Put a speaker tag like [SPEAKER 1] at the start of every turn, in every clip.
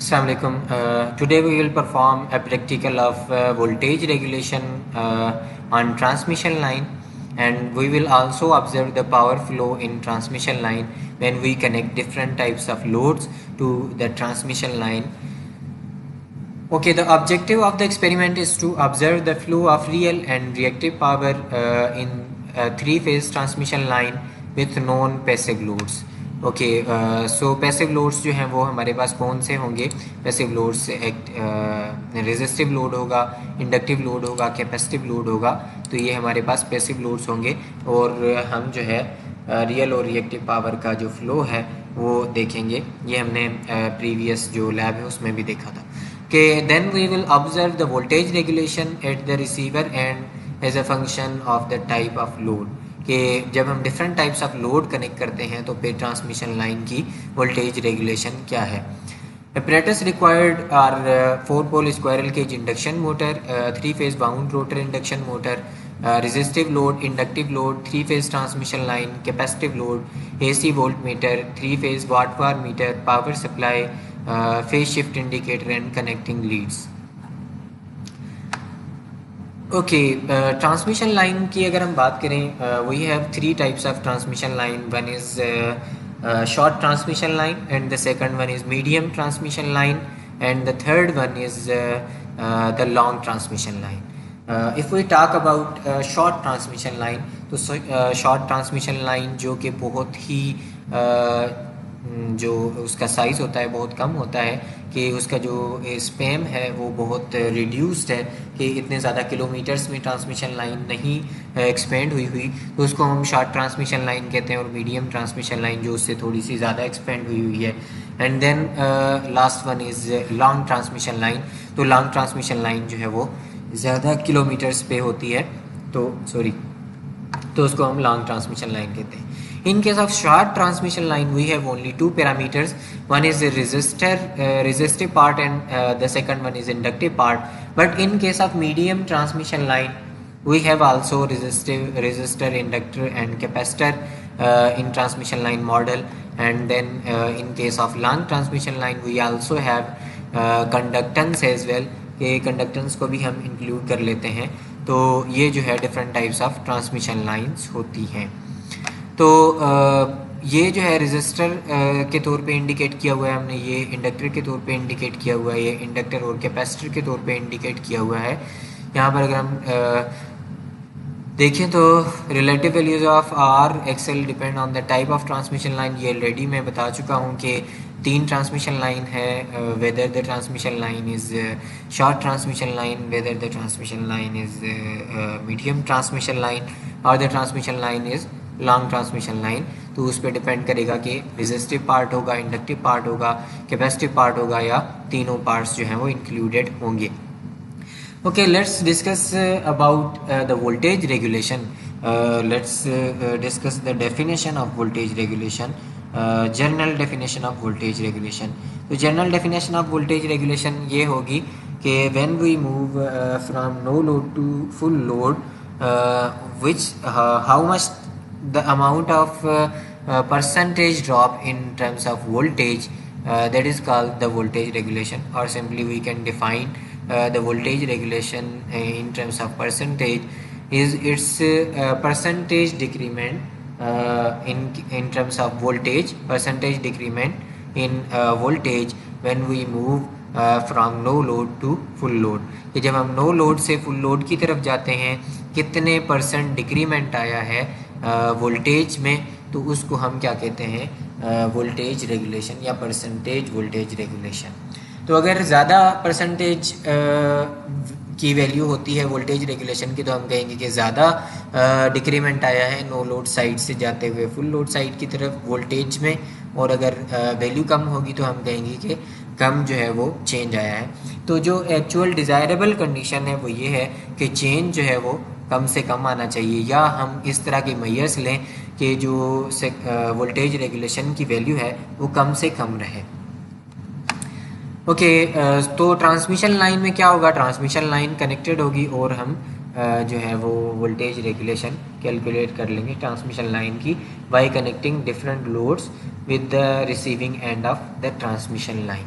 [SPEAKER 1] Assalamu alaikum. Today we will perform a practical of voltage regulation on transmission line, and we will also observe the power flow in transmission line when we connect different types of loads to the transmission line. Okay, the objective of the experiment is to observe the flow of real and reactive power in a three-phase transmission line with known passive loads. Okay so passive loads जो हैं वो हमारे पास कौन से होंगे? Passive loads एक resistive load होगा, inductive load होगा, कैपेसिटिव लोड होगा. तो ये हमारे पास पैसिव लोड्स होंगे और हम जो है रियल और रिएक्टिव पावर का जो फ्लो है वो देखेंगे. ये हमने प्रीवियस जो लैब है उसमें भी देखा था कि then we will observe the voltage regulation at the receiver end as a function of the type of load. कि जब हम different types of load connect करते हैं तो फिर ट्रांसमिशन लाइन की वोल्टेज रेगुलेशन क्या है. apparatus required are 4-pole squirrel cage induction motor, 3-phase wound rotor induction motor, resistive load, inductive load, 3-phase transmission line, capacitive load, AC voltmeter, 3-phase watt var meter, power supply, phase shift indicator and connecting leads. Okay transmission line की अगर हम बात करें we have 3 types of transmission line. One is short transmission line and the second one is medium transmission line and the third one is the long transmission line. If we talk about short transmission line तो short transmission line जो कि बहुत ही जो उसका size होता है बहुत कम होता है कि उसका जो स्पैम है वो बहुत रिड्यूस्ड है कि इतने ज़्यादा किलोमीटर्स में ट्रांसमिशन लाइन नहीं एक्सपेंड हुई तो उसको हम शॉर्ट ट्रांसमिशन लाइन कहते हैं. और मीडियम ट्रांसमिशन लाइन जो उससे थोड़ी सी ज़्यादा एक्सपेंड हुई है. And then last one is long transmission line. तो लॉन्ग ट्रांसमिशन लाइन जो है वो ज़्यादा किलोमीटर्स पे होती है तो उसको हम लॉन्ग ट्रांसमिशन लाइन कहते हैं. In case of short transmission line, we have only 2 parameters. One is the resistive part, and the second one is inductive part. But in case of medium transmission line, we have also resistor, inductor, and capacitor in transmission line model. And then in case of long transmission line, we also have conductance as well. कि conductance को भी हम include कर लेते हैं. तो ये जो है different types of transmission lines होती हैं. तो ये जो है रेजिस्टर के तौर पे इंडिकेट किया हुआ है हमने, ये इंडक्टर के तौर पे इंडिकेट किया हुआ है, ये इंडक्टर और कैपेसिटर के तौर पे इंडिकेट किया हुआ है. यहाँ पर अगर हम देखें तो relative values of R XL depend on the type of transmission line. ये ऑलरेडी मैं बता चुका हूँ कि 3 ट्रांसमिशन लाइन है. Whether the transmission line is short transmission line, whether the transmission line is medium transmission line और the transmission line is long transmission line. तो उस पर डिपेंड करेगा कि रेजिस्टिव पार्ट होगा, इंडक्टिव पार्ट होगा, कैपेसिटिव पार्ट होगा या तीनों पार्ट्स जो हैं वो इंक्लूडेड होंगे. Okay, let's discuss about the voltage regulation. Let's discuss the definition of voltage regulation. General definition of voltage regulation. तो general definition of voltage regulation ये होगी कि when we move from no load to full load which how much the amount of percentage drop in terms of voltage that is called the voltage regulation, or simply we can define the voltage regulation in terms of percentage is its percentage decrement in terms of voltage, percentage decrement in voltage when we move from no load to full load. कि जब हम no load से full load की तरफ जाते हैं कितने % decrement आया है वोल्टेज में, तो उसको हम क्या कहते हैं वोल्टेज रेगुलेशन या परसेंटेज वोल्टेज रेगुलेशन. तो अगर ज़्यादा परसेंटेज की वैल्यू होती है वोल्टेज रेगुलेशन की तो हम कहेंगे कि ज़्यादा डिक्रीमेंट आया है नो लोड साइड से जाते हुए फुल लोड साइड की तरफ वोल्टेज में. और अगर वैल्यू कम होगी तो हम कहेंगे कि कम जो है वो चेंज आया है. तो जो एक्चुअल डिज़ायरेबल कंडीशन है वो ये है कि चेंज जो है वो कम से कम आना चाहिए, या हम इस तरह के मैयर्स लें कि जो वोल्टेज रेगुलेशन की वैल्यू है वो कम से कम रहे. ओके, तो ट्रांसमिशन लाइन में क्या होगा, ट्रांसमिशन लाइन कनेक्टेड होगी और हम जो है वो वोल्टेज रेगुलेशन कैलकुलेट कर लेंगे ट्रांसमिशन लाइन की bye connecting different loads with the receiving end of the transmission line.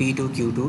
[SPEAKER 1] P2 Q2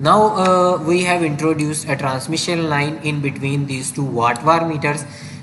[SPEAKER 1] Now we have introduced a transmission line in between these two watt var meters.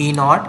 [SPEAKER 1] E0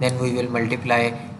[SPEAKER 1] then we will multiply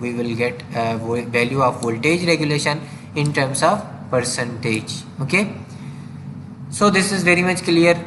[SPEAKER 1] we will get value of voltage regulation in terms of percentage. okay so this is very much clear.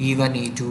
[SPEAKER 1] E1 E2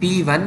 [SPEAKER 1] P1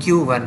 [SPEAKER 1] Q1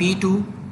[SPEAKER 1] P2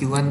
[SPEAKER 1] Q1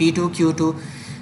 [SPEAKER 1] P2 Q2.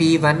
[SPEAKER 1] P1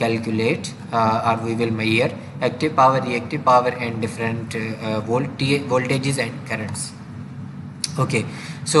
[SPEAKER 1] calculate or we will measure active power, reactive power and different voltages and currents. Okay, so